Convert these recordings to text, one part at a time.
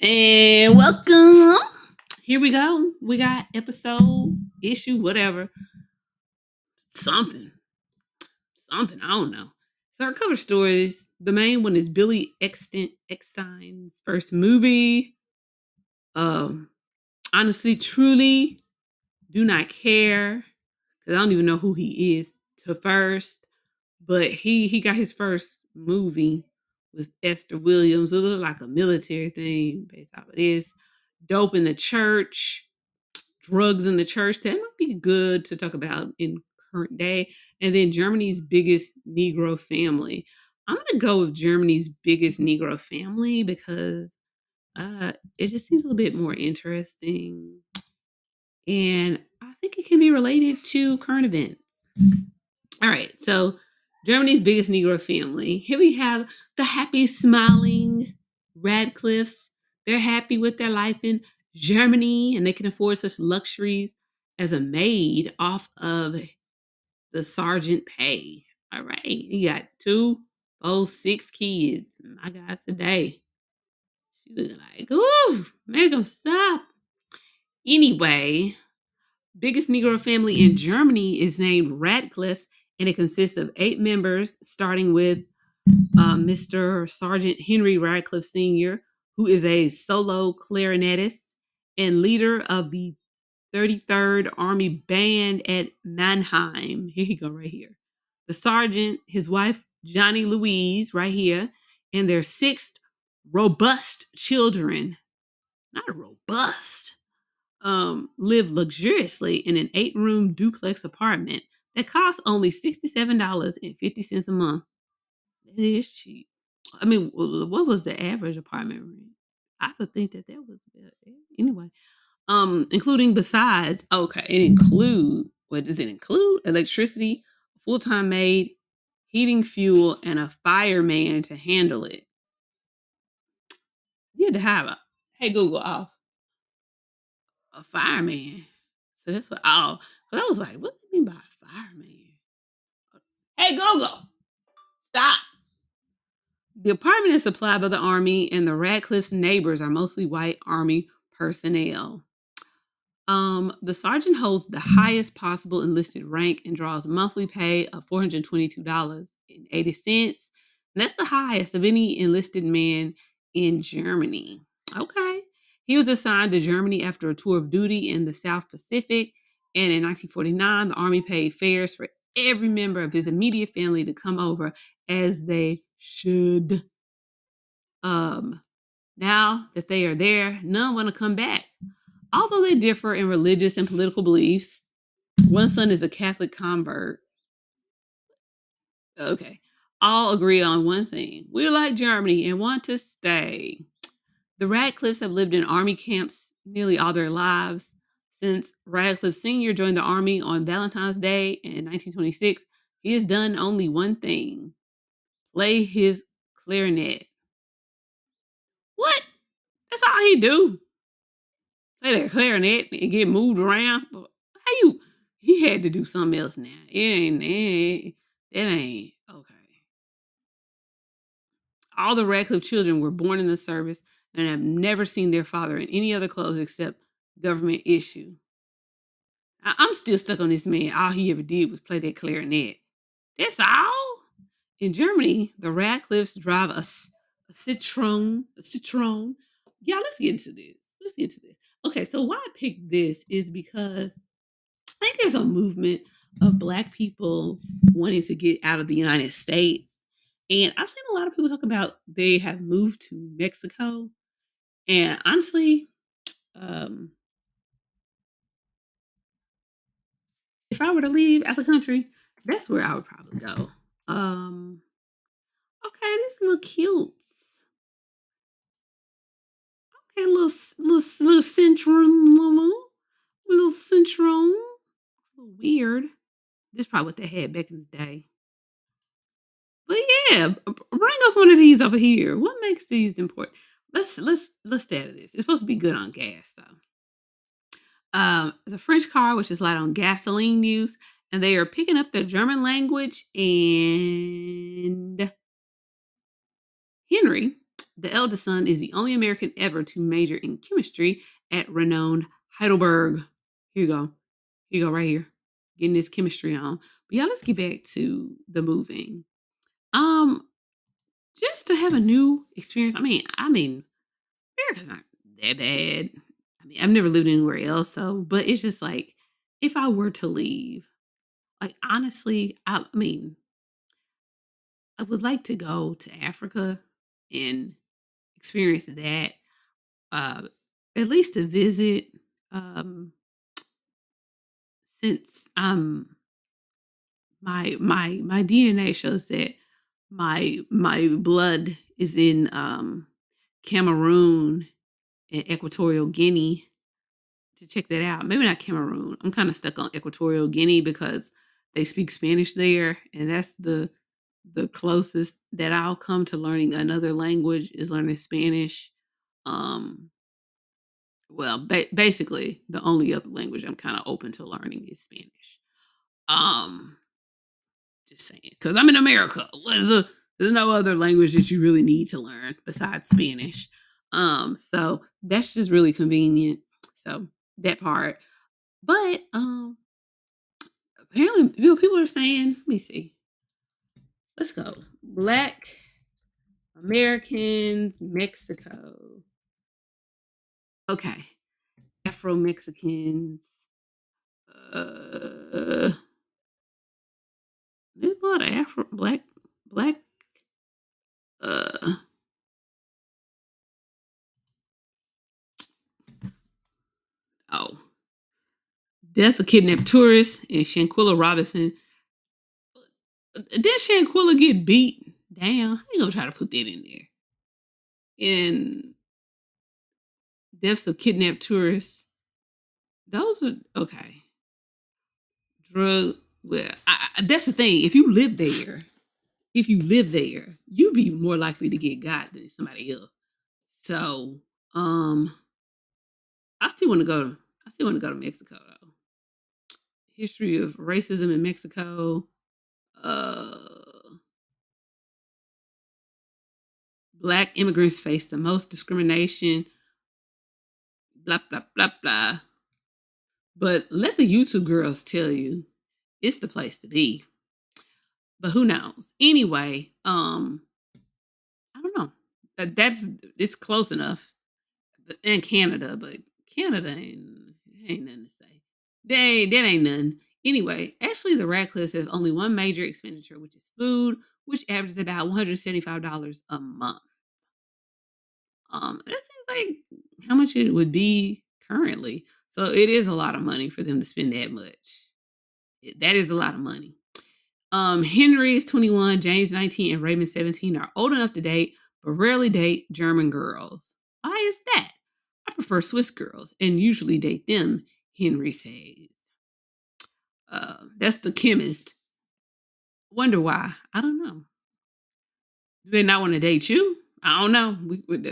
And welcome. Here we go. We got episode, issue, whatever. Something. Something. I don't know. So our cover stories. The main one is Billy Eckstein's first movie. Um, Honestly, truly do not care. Because I don't even know who he is to first. But he got his first movie with Esther Williams. It looked like a military thing based off of this. Dope in the church, drugs in the church. That might be good to talk about in current day. And then Germany's biggest Negro family. I'm gonna go with Germany's biggest Negro family because it just seems a little bit more interesting, and I think it can be related to current events. All right, so Germany's biggest Negro family. Here we have the happy, smiling Radcliffes. They're happy with their life in Germany and they can afford such luxuries as a maid off of the sergeant pay. All right, you got two, four, six kids. My God, today. She looking like, ooh, make them stop. Anyway, biggest Negro family in Germany is named Radcliffe, and it consists of 8 members, starting with Mr. Sergeant Henry Radcliffe Sr., who is a solo clarinetist and leader of the 33rd Army Band at Mannheim. Here you go, right here. The sergeant, his wife, Johnny Louise, right here, and their 6 robust children. Not robust. Live luxuriously in an 8-room duplex apartment that costs only $67.50 a month. It is cheap. I mean, what was the average apartment rent? I could think that was anyway. Including besides, okay, it include what does it include? Electricity, full-time maid, heating fuel, and a fireman to handle it. You had to have a hey Google off a fireman. So that's what because I was like, what do you mean by fireman? Hey Google, stop. The apartment is supplied by the Army, and the Radcliffe's neighbors are mostly white Army personnel. The sergeant holds the highest possible enlisted rank and draws monthly pay of $422.80. And that's the highest of any enlisted man in Germany. Okay. He was assigned to Germany after a tour of duty in the South Pacific. And in 1949, the Army paid fares for every member of his immediate family to come over, as they should. Now that they are there, none want to come back. Although they differ in religious and political beliefs, one son is a Catholic convert. Okay. All agree on one thing. We like Germany and want to stay. The Radcliffes have lived in army camps nearly all their lives. Since Radcliffe Sr. joined the army on Valentine's Day in 1926, he has done only one thing: play his clarinet. What? That's all he do. Play that clarinet and get moved around. How you? He had to do something else now. It ain't okay. All the Radcliffe children were born in the service and have never seen their father in any other clothes except government issue. I'm still stuck on this man. All he ever did was play that clarinet. That's all. In Germany, the Radcliffes drive a Citroen. Yeah, let's get into this. Okay, so why I picked this is because I think there's a movement of Black people wanting to get out of the United States. And I've seen a lot of people talk about they have moved to Mexico. And honestly, if I were to leave out the country, that's where I would probably go. Okay, this little cute. Okay, little syndrome, little syndrome. It's a little weird. This is probably what they had back in the day. But yeah, bring us one of these over here. What makes these important? Let's stay out of this. It's supposed to be good on gas, though. It's a French car which is light on gasoline use, and they are picking up the German language. And Henry, the eldest son, is the only American ever to major in chemistry at renowned Heidelberg. Here you go. Here you go, right here. Getting this chemistry on. But yeah, let's get back to the moving. Um, just to have a new experience. I mean, America's not that bad. I mean, I've never lived anywhere else, so but it's just like if I were to leave, like honestly, I mean, I would like to go to Africa and experience that. Uh, at least to visit. Um, since my DNA shows that my blood is in Cameroon and Equatorial Guinea, to check that out. Maybe not Cameroon. I'm kind of stuck on Equatorial Guinea because they speak Spanish there, and that's the closest that I'll come to learning another language is learning Spanish. Um, well, basically, the only other language I'm kind of open to learning is Spanish. Um, just saying, because I'm in America. There's no other language that you really need to learn besides Spanish. So that's just really convenient. So that part. But apparently people are saying, let me see. Let's go. Black Americans, Mexico. Okay. Afro Mexicans. Uh there's a lot of Afro black uh oh. Death of kidnapped tourists and Shanquilla Robinson. Did Shanquilla get beat down? How you gonna try to put that in there? In deaths of kidnapped tourists. Those are okay. Drug. Well, that's the thing. If you live there, you'd be more likely to get got than somebody else. So, um, I still want to go. I still want to go to Mexico though. History of racism in Mexico. Uh, Black immigrants face the most discrimination. Blah blah blah blah. But let the YouTube girls tell you, it's the place to be. But who knows? Anyway, I don't know. That's it's close enough. And Canada, but Canada ain't nothing to say. That ain't nothing. Anyway, actually, the Radcliffes have only one major expenditure, which is food, which averages about $175 a month. That seems like how much it would be currently. So it is a lot of money for them to spend that much. That is a lot of money. Henry is 21, James 19, and Raymond 17 are old enough to date, but rarely date German girls. Why is that? I prefer Swiss girls and usually date them, Henry says. That's the chemist. Wonder why. I don't know. Do they not want to date you? I don't know.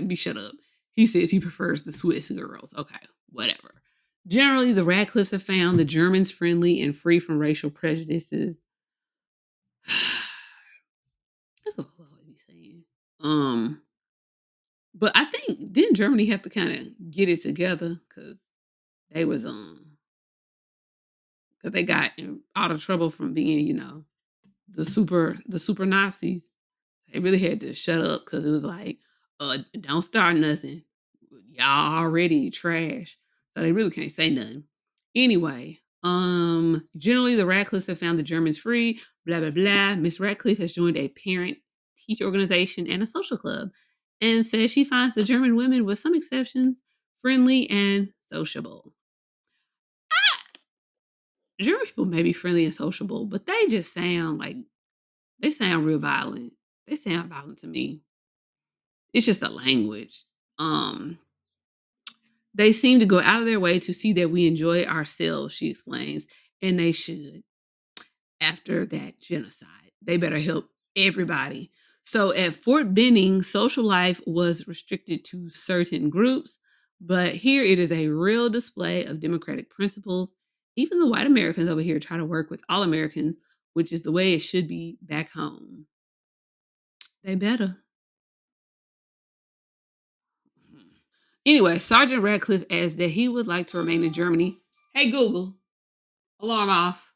Be shut up. He says he prefers the Swiss girls. Okay, whatever. Generally, the Radcliffes have found the Germans friendly and free from racial prejudices. That's what I would be saying. But I think didn't Germany have to kind of get it together because they was because they got in out of trouble from being the super Nazis. They really had to shut up because it was like don't start nothing. Y'all already trash, so they really can't say nothing. Anyway, generally the Radcliffes have found the Germans free. Blah blah blah. Miss Radcliffe has joined a parent teacher organization and a social club, and says she finds the German women, with some exceptions, friendly and sociable. German people may be friendly and sociable, but they just sound like they sound real violent. They sound violent to me. It's just a language. Um, they seem to go out of their way to see that we enjoy ourselves, she explains, and they should. After that genocide, they better help everybody. So at Fort Benning, social life was restricted to certain groups, but here it is a real display of democratic principles. Even the white Americans over here try to work with all Americans, which is the way it should be back home. They better. Anyway, Sergeant Radcliffe adds that he would like to remain in Germany. Hey, Google, alarm off.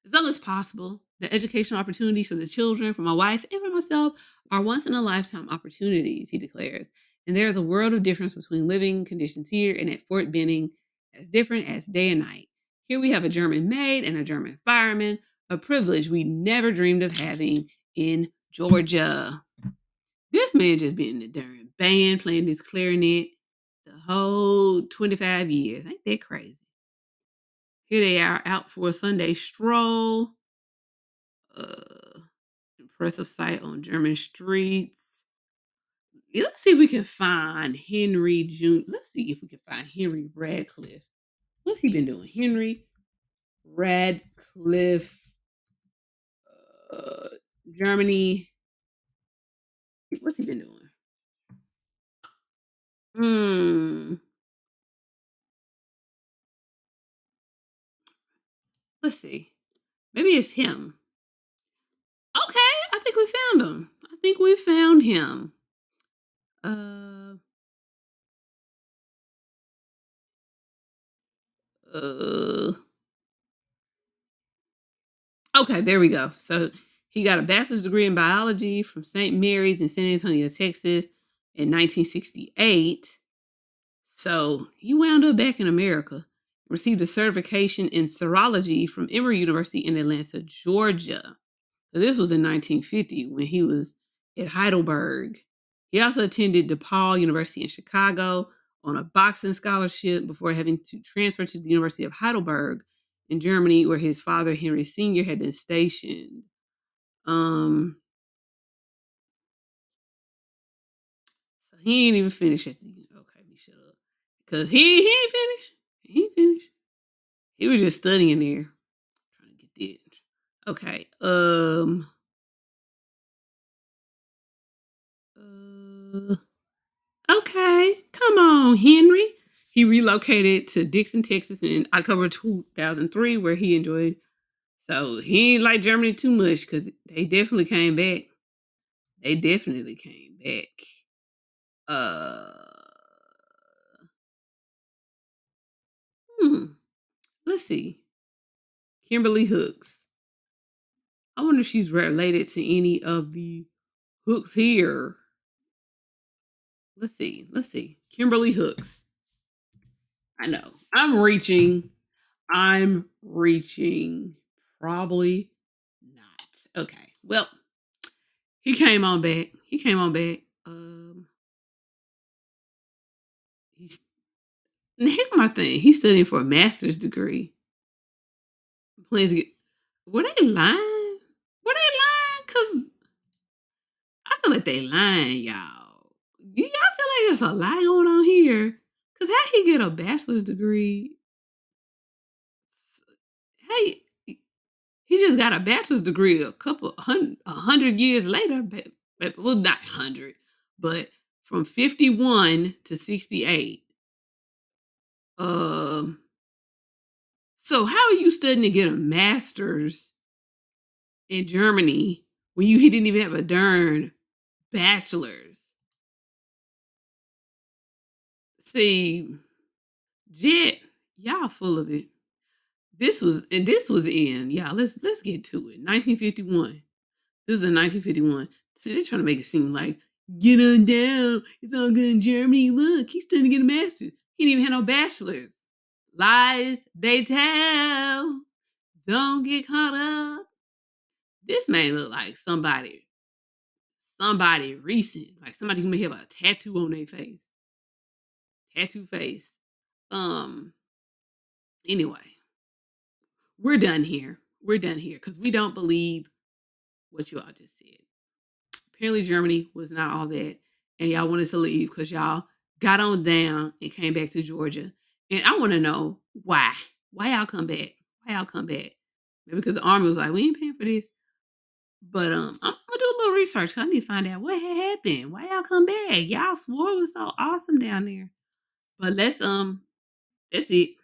As long as possible, the educational opportunities for the children, for my wife, and for myself are once in a lifetime opportunities, he declares. And there is a world of difference between living conditions here and at Fort Benning, as different as day and night. Here we have a German maid and a German fireman, a privilege we never dreamed of having in Georgia. This man just been in the darn band playing this clarinet the whole 25 years. Ain't that crazy? Here they are out for a Sunday stroll. Impressive sight on German streets. Let's see if we can find Henry Jr. Let's see if we can find Henry Radcliffe. What's he been doing? Henry Radcliffe, Germany. What's he been doing? Let's see. Maybe it's him. Okay, I think we found him. I think we found him. Okay, there we go. So he got a bachelor's degree in biology from St. Mary's in San Antonio, Texas in 1968. So he wound up back in America, received a certification in serology from Emory University in Atlanta, Georgia. So this was in 1950 when he was at Heidelberg. He also attended DePaul University in Chicago on a boxing scholarship before having to transfer to the University of Heidelberg in Germany, where his father, Henry Sr., had been stationed. So he ain't even finished at the okay, we shut up. Because he ain't finished. He ain't finished. He was just studying there. Trying to get this. Okay. Okay. Come on, Henry. He relocated to Dixon, Texas in October 2003, where he enjoyed. So he ain't like Germany too much because they definitely came back. They definitely came back. Let's see. Kimberly Hooks. I wonder if she's related to any of the Hooks here. Let's see. Let's see. Kimberly Hooks. I know. I'm reaching. Probably not. Okay. Well, he came on back. He's here's my thing. He's studying for a master's degree. Plans to get. Were they lying? Cause I feel like they lying, y'all. Y'all feel like there's a lie going on here. Cause how he get a bachelor's degree? Hey, he just got a bachelor's degree a couple 100 years later. Well, not 100, but from 51 to 68. So how are you studying to get a master's in Germany when he didn't even have a darn bachelor's? See, Jet, y'all full of it. This was in, y'all. Let's get to it. 1951. This is in 1951. See, they're trying to make it seem like get on down. It's all good in Germany. Look, he's starting to get a master's. He didn't even have no bachelor's. Lies they tell. Don't get caught up. This man look like somebody recent, like somebody who may have a tattoo on their face. Tattoo face. Anyway, we're done here. Because we don't believe what you all just said. Apparently Germany was not all that, and y'all wanted to leave because y'all got on down and came back to Georgia. And I want to know why. Why y'all come back? Maybe because the army was like, we ain't paying for this. But I'm gonna do a little research because I need to find out what had happened. Why y'all come back? Y'all swore it was so awesome down there. But that's it.